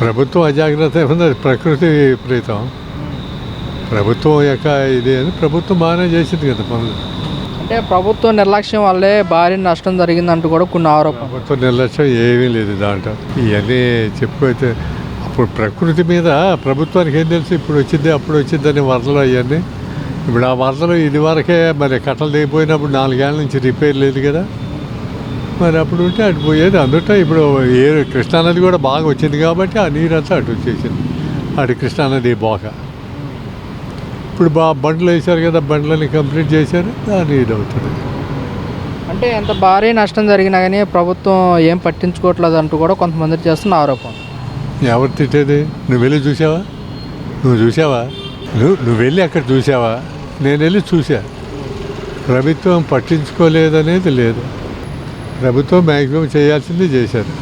ప్రభుత్వం అజాగ్రత్త ఏముంది, అది ప్రకృతి విపరీతం. ప్రభుత్వం యొక్క ఇది అని ప్రభుత్వం బాగానే చేసింది కదా పనులు. అంటే ప్రభుత్వ నిర్లక్ష్యం వల్లే భారీ నష్టం జరిగిందంటూ కూడా కొన్ని ఆరోపణలు. ప్రభుత్వం నిర్లక్ష్యం ఏమీ లేదు దాంట్లో. ఇవన్నీ చెప్పుకోతే అప్పుడు ప్రకృతి మీద ప్రభుత్వానికి ఏం తెలుసు, ఇప్పుడు వచ్చింది అప్పుడు వచ్చిందని వరదలు అవన్నీ. ఇప్పుడు ఆ వరదలు ఇది వరకే మరి కట్టలు దిగిపోయినప్పుడు 4 ఏళ్ళ నుంచి రిపేర్ లేదు కదా, మరి అప్పుడు ఉంటే అటు పోయేది. అందుకే ఇప్పుడు కృష్ణానది కూడా బాగా వచ్చింది కాబట్టి ఆ నీరంతా అటు వచ్చేసింది, అటు కృష్ణానది బాక. ఇప్పుడు బండ్లు వేశారు కదా, బండ్లని కంప్లీట్ చేశారు, దాని ఇది అవుతుంది. అంటే ఎంత భారీ నష్టం జరిగినా కానీ ప్రభుత్వం ఏం పట్టించుకోవట్లేదు అంటూ కూడా కొంతమంది చేస్తున్న ఆరోపణ. ఎవరు తిట్టేది? నువ్వు వెళ్ళి చూసావా? నువ్వు వెళ్ళి అక్కడ చూసావా? నేను వెళ్ళి చూసా. ప్రభుత్వం పట్టించుకోలేదనేది లేదు. ప్రభుత్వం మ్యాక్సిమం చేయాల్సింది చేశారు.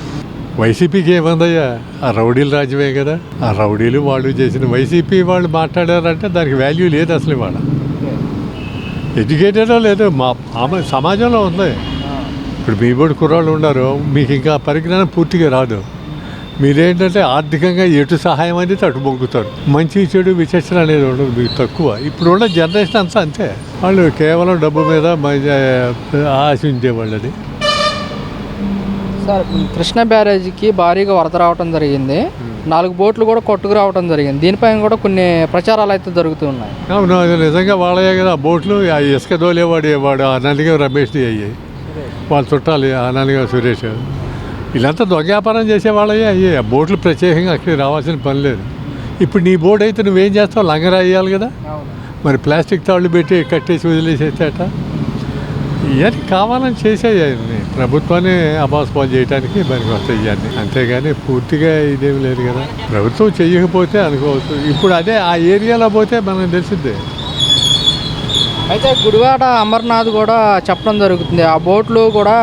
వైసీపీకి ఏమందయ్యా, ఆ రౌడీల రాజ్యమే కదా. ఆ రౌడీలు వాళ్ళు చేసిన వైసీపీ వాళ్ళు మాట్లాడారంటే దానికి వాల్యూ లేదు అసలు. ఇవాళ ఎడ్యుకేటెడో లేదో మా సమాజంలో ఉంది. ఇప్పుడు మీ బోర్డు కుర్రాళ్ళు ఉన్నారు, మీకు ఇంకా పరిజ్ఞానం పూర్తిగా రాదు. మీరేంటంటే ఆర్థికంగా ఎటు సహాయం అనేది అటు మొగ్గుతారు. మంచి చెడు విచక్షణ అనేది ఉండదు, మీకు తక్కువ. ఇప్పుడు ఉన్న జనరేషన్ అంతా అంతే. వాళ్ళు కేవలం డబ్బు మీద ఆశించేవాళ్ళు. అది సార్, కృష్ణా బ్యారేజీకి భారీగా వరద రావడం జరిగింది, 4 బోట్లు కూడా కొట్టుకు రావడం జరిగింది. దీనిపైన కూడా కొన్ని ప్రచారాలు అయితే జరుగుతున్నాయి. అవును, అది నిజంగా వాళ్ళే కదా ఆ బోట్లు. ఆ ఇసుక దోలేవాడు ఆ నల్లిగా రమేష్ది అయ్యాయి, వాళ్ళు చుట్టాలి ఆ నల్లిగా సురేష్. వీళ్ళంతా దొంగ వ్యాపారం చేసేవాళ్ళే అయ్యాయి. ఆ బోట్లు ప్రత్యేకంగా అక్కడికి రావాల్సిన పని లేదు. ఇప్పుడు నీ బోట్ అయితే నువ్వేం చేస్తావు? లంగరా వేయాలి కదా, మరి ప్లాస్టిక్ తాళ్ళు పెట్టి కట్టేసి వదిలేసేట. ఇవన్నీ కావాలని చేసేయాలి. ప్రభుత్వాన్ని అపాస్పాలు చేయడానికి మనకి వస్తాయి ఇవన్నీ, అంతేగాని పూర్తిగా ఇదేమి లేదు కదా. ప్రభుత్వం చెయ్యకపోతే అనుకోవచ్చు. ఇప్పుడు అదే ఆ ఏరియాలో పోతే మనకు తెలిసిందే. అయితే గుడివాడ అమర్నాథ్ కూడా చెప్పడం జరుగుతుంది, ఆ బోట్లు కూడా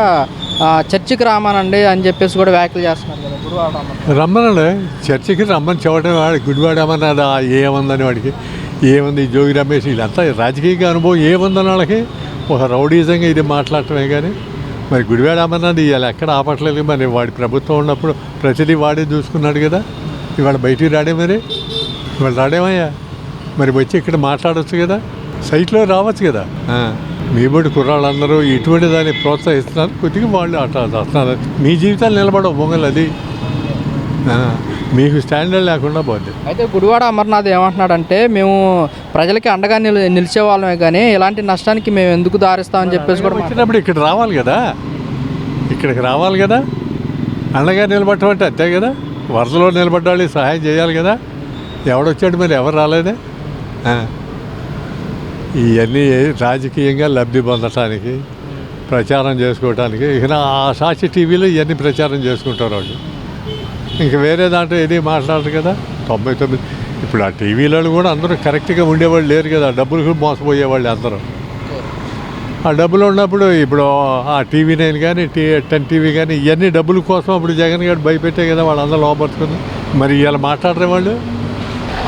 చర్చికి రామానండి అని చెప్పేసి కూడా వ్యాఖ్యలు చేస్తున్నారు కదా. గుడివాడ రమ్మనండి, చర్చికి రమ్మని చెప్పడం. వాడు గుడివాడ అమర్నాథ్ ఏముందని వాడికి ఏముంది? జోగి రమేష్ వీళ్ళంతా రాజకీయ అనుభవం ఏముందని వాళ్ళకి? ఒక రౌడీజంగా ఇది మాట్లాడటమే కానీ మరి గుడివాడ అమర్నాథ్ ఇవాళ ఎక్కడ ఆపట్లేదు. మరి వాడి ప్రభుత్వం ఉన్నప్పుడు ప్రతిదీ వాడే చూసుకున్నాడు కదా. ఇవాళ బయటికి రాడే, మరి ఇవాళ రాడేమయ్యా? మరి వచ్చి ఇక్కడ మాట్లాడవచ్చు కదా, సైట్లో రావచ్చు కదా. మీ బడి కుర్రాళ్ళందరూ ఇటువంటి దాన్ని ప్రోత్సహిస్తున్నారు, కొద్దిగా వాళ్ళు అట్లా వస్తున్నారు. మీ జీవితాలు నిలబడవు పొంగల్, అది మీకు స్టాండర్డ్ లేకుండా పోద్ది. అయితే గుడివాడ అమర్నాథ్ ఏమంటున్నాడంటే, మేము ప్రజలకి అండగా నిలిచే వాళ్ళమే కానీ ఇలాంటి నష్టానికి మేము ఎందుకు దారిస్తామని చెప్పేసి కూడా వచ్చినప్పుడు ఇక్కడ రావాలి కదా, ఇక్కడికి రావాలి కదా. అండగా నిలబడటం అంటే అంతే కదా. వరదలో నిలబడ్డాళ్ళు సహాయం చేయాలి కదా. ఎవడొచ్చాడు మరి? ఎవరు రాలేదే. ఇవన్నీ రాజకీయంగా లబ్ధి పొందటానికి, ప్రచారం చేసుకోవటానికి. ఇక ఆ సాక్షి టీవీలో ఇవన్నీ ప్రచారం చేసుకుంటారు వాళ్ళు. ఇంకా వేరే దాంట్లో ఏది మాట్లాడరు కదా. 99 ఇప్పుడు ఆ టీవీలో కూడా అందరూ కరెక్ట్గా ఉండేవాళ్ళు లేరు కదా. డబ్బులు మోసపోయేవాళ్ళు అందరూ. ఆ డబ్బులు ఉన్నప్పుడు ఇప్పుడు ఆ TV9 కానీ 10 టీవీ కానీ ఇవన్నీ డబ్బుల కోసం అప్పుడు జగన్ గారు భయపెట్టే కదా వాళ్ళందరూ లోపరుచుకుంది. మరి ఇలా మాట్లాడరే వాళ్ళు.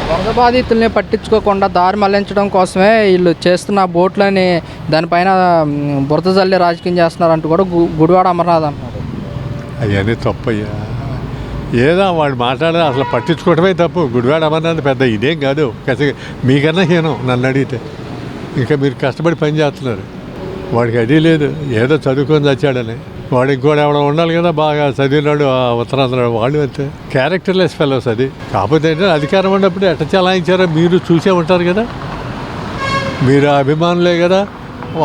వరద బాధితుల్ని పట్టించుకోకుండా దారి మళ్లించడం కోసమే వీళ్ళు చేస్తున్న బోట్లని దానిపైన బురద జల్లి రాజకీయం చేస్తున్నారంటూ కూడా గుడివాడ అమర్నాథ్ అంటున్నారు. అవన్నీ తప్పయ్యా. ఏదో వాడు మాట్లాడే అసలు పట్టించుకోవటమే తప్పు. గుడివాడ అమర్నాథ్ పెద్ద ఇదేం కాదు, మీకన్నా హీనం నన్ను అడిగితే. ఇంకా మీరు కష్టపడి పని చేస్తున్నారు. వాడికి అది లేదు, ఏదో చదువుకొని చచ్చాడని. వాడు ఇంకోటి ఎవడో ఉండాలి కదా, బాగా చదివినాడు ఉత్తరాంధ్ర. వాళ్ళు అంతే క్యారెక్టర్లెస్ ఫెలోస్. అది కాకపోతే ఏంటంటే అధికారం ఉన్నప్పుడు ఎట్ట చలాయించారో మీరు చూసే ఉంటారు కదా. మీరు అభిమానులే కదా.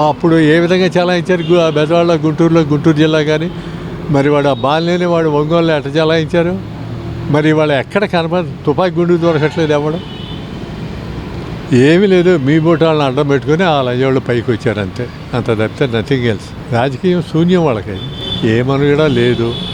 అప్పుడు ఏ విధంగా చలాయించారు బెజవాడలో, గుంటూరు జిల్లా కానీ. మరి వాడు ఆ బాలేని వాడు ఒంగోలులో ఎట్ట చలాయించారు. మరి వాళ్ళు ఎక్కడ తుపాకీ గుండు దొరకట్లేదు ఎవడు. ఏమీ లేదు. మీ బోటు వాళ్ళని అడ్డం పెట్టుకుని ఆ లయ్యోళ్ళు పైకి వచ్చారు అంతే. అంత తప్పితే నథింగ్ ఎల్స్. రాజకీయం శూన్యం వాళ్ళకి, ఏ మనుగడ లేదు.